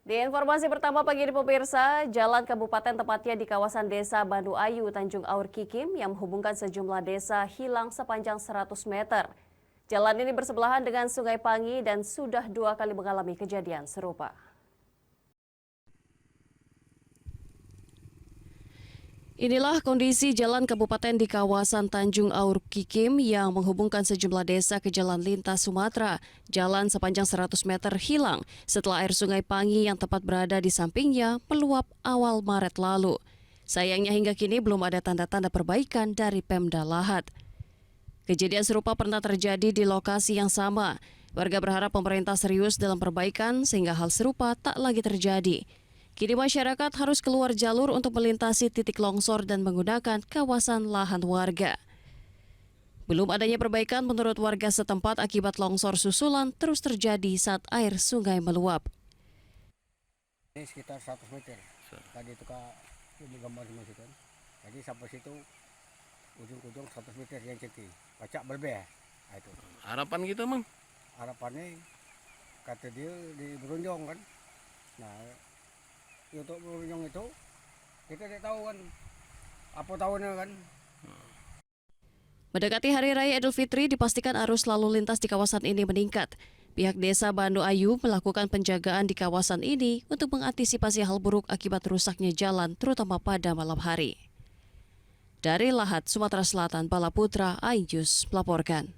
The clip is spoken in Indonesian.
Di informasi pertama pagi ini pemirsa, jalan kabupaten tepatnya di kawasan desa Bandu Ayu, Tanjung Aur Kikim yang menghubungkan sejumlah desa hilang sepanjang 100 meter. Jalan ini bersebelahan dengan Sungai Pangi dan sudah 2 kali mengalami kejadian serupa. Inilah kondisi jalan kabupaten di kawasan Tanjung Aur Kikim yang menghubungkan sejumlah desa ke jalan lintas Sumatera. Jalan sepanjang 100 meter hilang setelah air Sungai Pangi yang tepat berada di sampingnya meluap awal Maret lalu. Sayangnya hingga kini belum ada tanda-tanda perbaikan dari Pemda Lahat. Kejadian serupa pernah terjadi di lokasi yang sama. Warga berharap pemerintah serius dalam perbaikan sehingga hal serupa tak lagi terjadi. Kini masyarakat harus keluar jalur untuk melintasi titik longsor dan menggunakan kawasan lahan warga. Belum adanya perbaikan menurut warga setempat akibat longsor susulan terus terjadi saat air sungai meluap. Ini sekitar 100 meter. Tadi itu Kak, ini gambar semua situ kan. Jadi sampai situ ujung-ujung 100 meter yang cetik. Pacak berbeh. Nah, itu. Harapan gitu, Mang? Harapannya kata dia di Berunjong kan. Nah, untuk Berunjong itu kita tidak tahu kan apa tahunnya kan. Mendekati Hari Raya Idul Fitri dipastikan arus lalu lintas di kawasan ini meningkat. Pihak desa Bandu Ayu melakukan penjagaan di kawasan ini untuk mengantisipasi hal buruk akibat rusaknya jalan terutama pada malam hari. Dari Lahat, Sumatera Selatan, Bala Putra, Ainjus melaporkan.